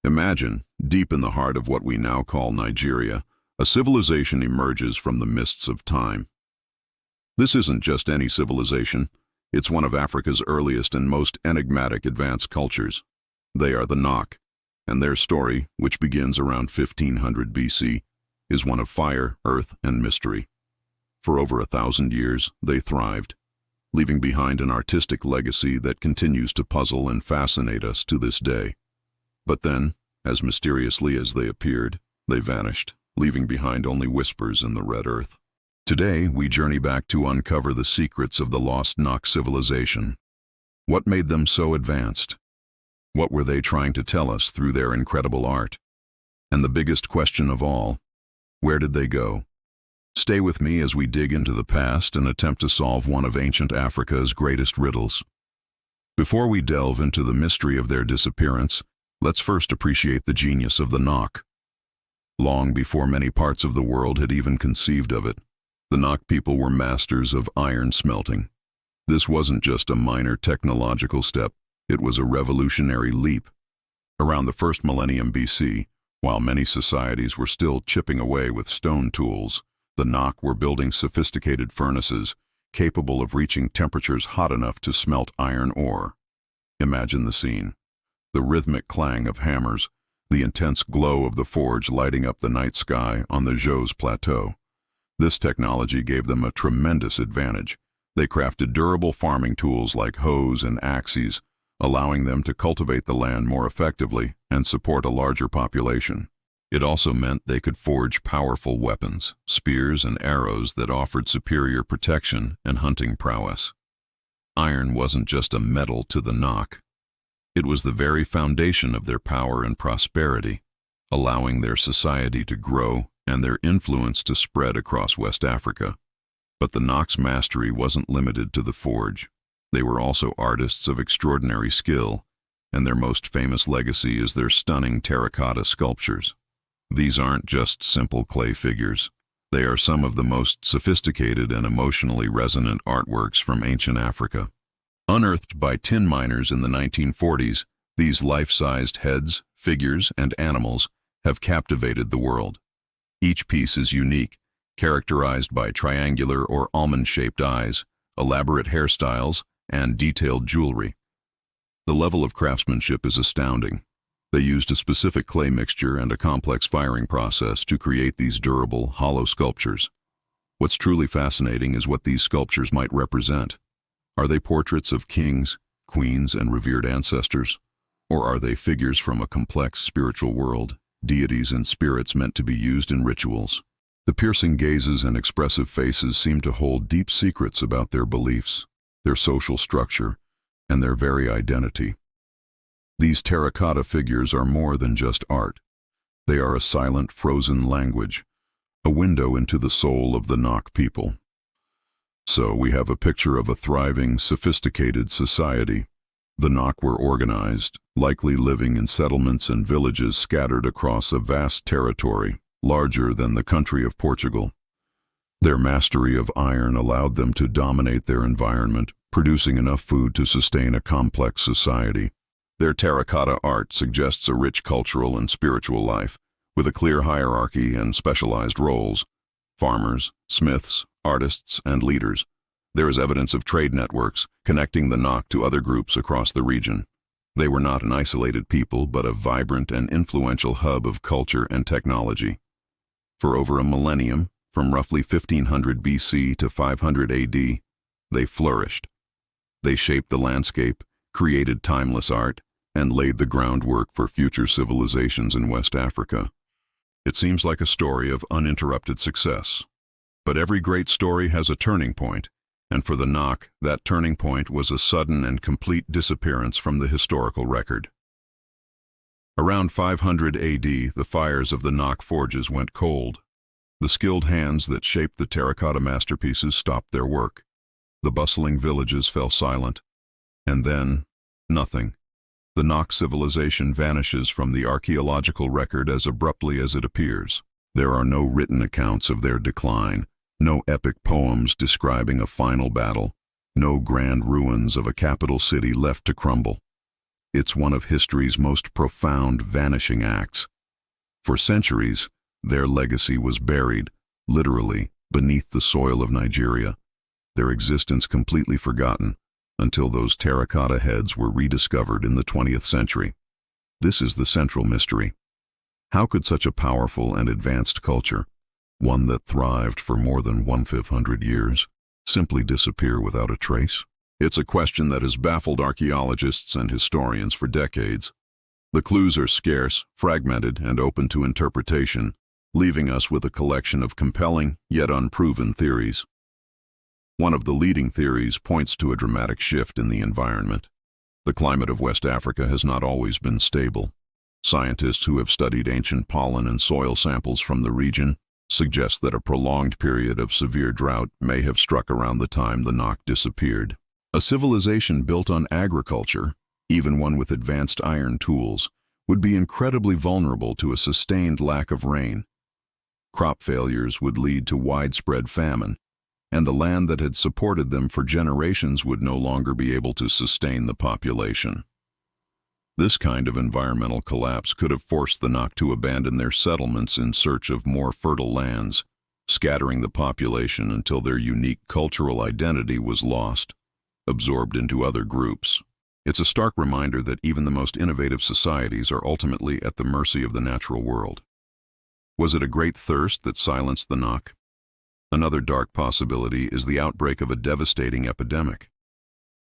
Imagine, deep in the heart of what we now call Nigeria, a civilization emerges from the mists of time. This isn't just any civilization, it's one of Africa's earliest and most enigmatic advanced cultures. They are the Nok, and their story, which begins around 1500 BC, is one of fire, earth, and mystery. For over 1,000 years, they thrived, leaving behind an artistic legacy that continues to puzzle and fascinate us to this day. But then, as mysteriously as they appeared, they vanished, leaving behind only whispers in the red earth. Today, we journey back to uncover the secrets of the lost Nok civilization. What made them so advanced? What were they trying to tell us through their incredible art? And the biggest question of all, where did they go? Stay with me as we dig into the past and attempt to solve one of ancient Africa's greatest riddles. Before we delve into the mystery of their disappearance, let's first appreciate the genius of the Nok. Long before many parts of the world had even conceived of it, the Nok people were masters of iron smelting. This wasn't just a minor technological step, it was a revolutionary leap. Around the first millennium BC, while many societies were still chipping away with stone tools, the Nok were building sophisticated furnaces capable of reaching temperatures hot enough to smelt iron ore. Imagine the scene. The rhythmic clang of hammers, the intense glow of the forge lighting up the night sky on the Jos Plateau. This technology gave them a tremendous advantage. They crafted durable farming tools like hoes and axes, allowing them to cultivate the land more effectively and support a larger population. It also meant they could forge powerful weapons, spears and arrows that offered superior protection and hunting prowess. Iron wasn't just a metal to the Nok. It was the very foundation of their power and prosperity, allowing their society to grow and their influence to spread across West Africa. But the Nok's mastery wasn't limited to the forge. They were also artists of extraordinary skill, and their most famous legacy is their stunning terracotta sculptures. These aren't just simple clay figures. They are some of the most sophisticated and emotionally resonant artworks from ancient Africa. Unearthed by tin miners in the 1940s, these life-sized heads, figures, and animals have captivated the world. Each piece is unique, characterized by triangular or almond-shaped eyes, elaborate hairstyles, and detailed jewelry. The level of craftsmanship is astounding. They used a specific clay mixture and a complex firing process to create these durable, hollow sculptures. What's truly fascinating is what these sculptures might represent. Are they portraits of kings, queens, and revered ancestors? Or are they figures from a complex spiritual world, deities and spirits meant to be used in rituals? The piercing gazes and expressive faces seem to hold deep secrets about their beliefs, their social structure, and their very identity. These terracotta figures are more than just art. They are a silent, frozen language, a window into the soul of the Nok people. So we have a picture of a thriving, sophisticated society. The Nok were organized, likely living in settlements and villages scattered across a vast territory, larger than the country of Portugal. Their mastery of iron allowed them to dominate their environment, producing enough food to sustain a complex society. Their terracotta art suggests a rich cultural and spiritual life, with a clear hierarchy and specialized roles: farmers, smiths, artists, and leaders. There is evidence of trade networks connecting the Nok to other groups across the region. They were not an isolated people, but a vibrant and influential hub of culture and technology. For over a millennium, from roughly 1500 BC to 500 AD, they flourished. They shaped the landscape, created timeless art, and laid the groundwork for future civilizations in West Africa. It seems like a story of uninterrupted success. But every great story has a turning point, and for the Nok, that turning point was a sudden and complete disappearance from the historical record. Around 500 AD, the fires of the Nok forges went cold. The skilled hands that shaped the terracotta masterpieces stopped their work. The bustling villages fell silent. And then, nothing. The Nok civilization vanishes from the archaeological record as abruptly as it appears. There are no written accounts of their decline, no epic poems describing a final battle, no grand ruins of a capital city left to crumble. It's one of history's most profound vanishing acts. For centuries, their legacy was buried, literally, beneath the soil of Nigeria, their existence completely forgotten, until those terracotta heads were rediscovered in the 20th century. This is the central mystery. How could such a powerful and advanced culture, one that thrived for more than 1,500 years, simply disappear without a trace? It's a question that has baffled archaeologists and historians for decades. The clues are scarce, fragmented, and open to interpretation, leaving us with a collection of compelling, yet unproven theories. One of the leading theories points to a dramatic shift in the environment. The climate of West Africa has not always been stable. Scientists who have studied ancient pollen and soil samples from the region suggest that a prolonged period of severe drought may have struck around the time the Nok disappeared. A civilization built on agriculture, even one with advanced iron tools, would be incredibly vulnerable to a sustained lack of rain. Crop failures would lead to widespread famine, and the land that had supported them for generations would no longer be able to sustain the population. This kind of environmental collapse could have forced the Nok to abandon their settlements in search of more fertile lands, scattering the population until their unique cultural identity was lost, absorbed into other groups. It's a stark reminder that even the most innovative societies are ultimately at the mercy of the natural world. Was it a great thirst that silenced the Nok? Another dark possibility is the outbreak of a devastating epidemic.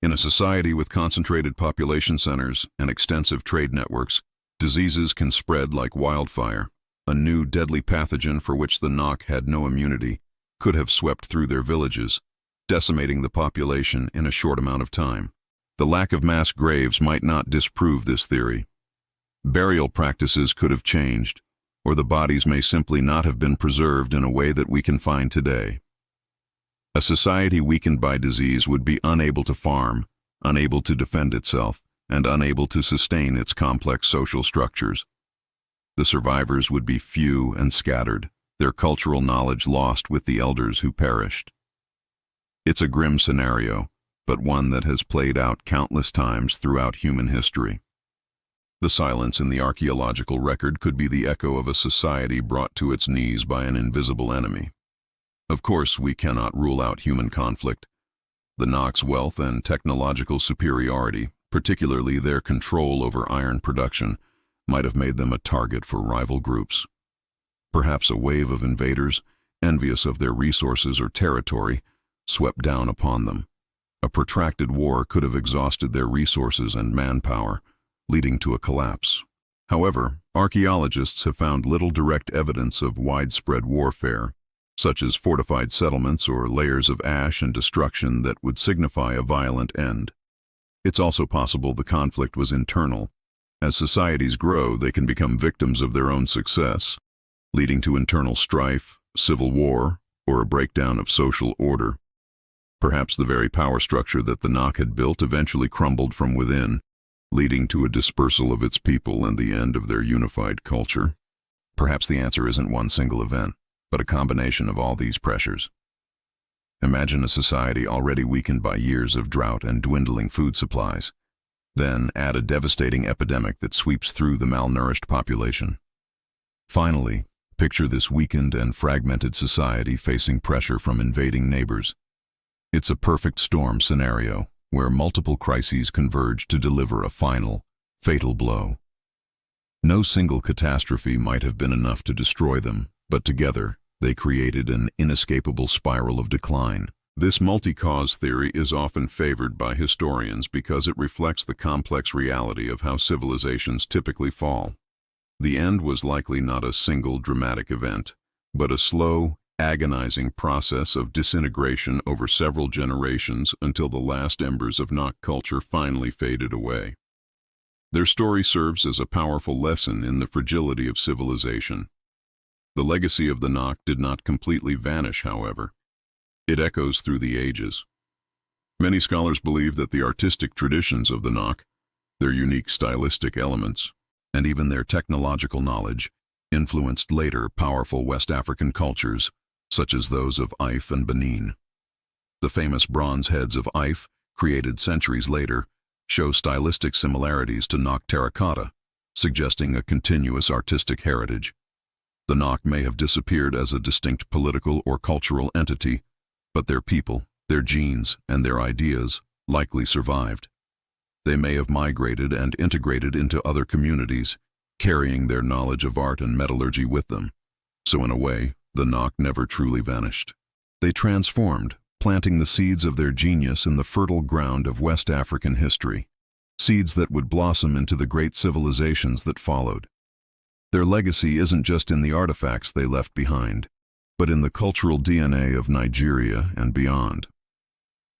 In a society with concentrated population centers and extensive trade networks, diseases can spread like wildfire. A new deadly pathogen for which the Nok had no immunity could have swept through their villages, decimating the population in a short amount of time. The lack of mass graves might not disprove this theory. Burial practices could have changed, or the bodies may simply not have been preserved in a way that we can find today. A society weakened by disease would be unable to farm, unable to defend itself, and unable to sustain its complex social structures. The survivors would be few and scattered, their cultural knowledge lost with the elders who perished. It's a grim scenario, but one that has played out countless times throughout human history. The silence in the archaeological record could be the echo of a society brought to its knees by an invisible enemy. Of course, we cannot rule out human conflict. The Nok's wealth and technological superiority, particularly their control over iron production, might have made them a target for rival groups. Perhaps a wave of invaders, envious of their resources or territory, swept down upon them. A protracted war could have exhausted their resources and manpower, leading to a collapse. However, archaeologists have found little direct evidence of widespread warfare, such as fortified settlements or layers of ash and destruction that would signify a violent end. It's also possible the conflict was internal. As societies grow, they can become victims of their own success, leading to internal strife, civil war, or a breakdown of social order. Perhaps the very power structure that the Nok had built eventually crumbled from within, leading to a dispersal of its people and the end of their unified culture. Perhaps the answer isn't one single event, but a combination of all these pressures. Imagine a society already weakened by years of drought and dwindling food supplies. Then add a devastating epidemic that sweeps through the malnourished population. Finally, picture this weakened and fragmented society facing pressure from invading neighbors. It's a perfect storm scenario, where multiple crises converge to deliver a final, fatal blow. No single catastrophe might have been enough to destroy them, but together, they created an inescapable spiral of decline. This multi-cause theory is often favored by historians because it reflects the complex reality of how civilizations typically fall. The end was likely not a single dramatic event, but a slow, agonizing process of disintegration over several generations until the last embers of Nok culture finally faded away. Their story serves as a powerful lesson in the fragility of civilization. The legacy of the Nok did not completely vanish, however. It echoes through the ages. Many scholars believe that the artistic traditions of the Nok, their unique stylistic elements, and even their technological knowledge, influenced later powerful West African cultures, such as those of Ife and Benin. The famous bronze heads of Ife, created centuries later, show stylistic similarities to Nok terracotta, suggesting a continuous artistic heritage. The Nok may have disappeared as a distinct political or cultural entity, but their people, their genes, and their ideas likely survived. They may have migrated and integrated into other communities, carrying their knowledge of art and metallurgy with them. So in a way, the Nok never truly vanished. They transformed, planting the seeds of their genius in the fertile ground of West African history, seeds that would blossom into the great civilizations that followed. Their legacy isn't just in the artifacts they left behind, but in the cultural DNA of Nigeria and beyond.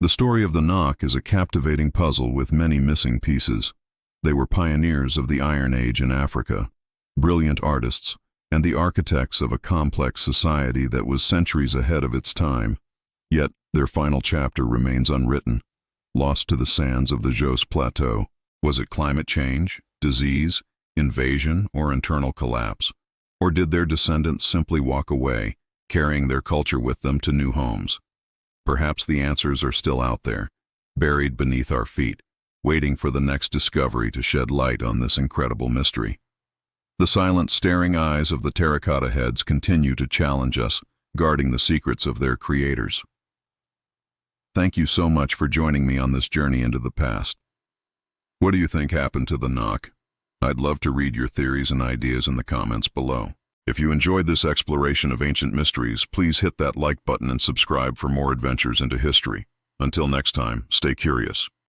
The story of the Nok is a captivating puzzle with many missing pieces. They were pioneers of the Iron Age in Africa, brilliant artists, and the architects of a complex society that was centuries ahead of its time. Yet, their final chapter remains unwritten, lost to the sands of the Jos Plateau. Was it climate change, disease, invasion, or internal collapse? Or did their descendants simply walk away, carrying their culture with them to new homes? Perhaps the answers are still out there, buried beneath our feet, waiting for the next discovery to shed light on this incredible mystery. The silent, staring eyes of the terracotta heads continue to challenge us, guarding the secrets of their creators. Thank you so much for joining me on this journey into the past. What do you think happened to the Nok? I'd love to read your theories and ideas in the comments below. If you enjoyed this exploration of ancient mysteries, please hit that like button and subscribe for more adventures into history. Until next time, stay curious.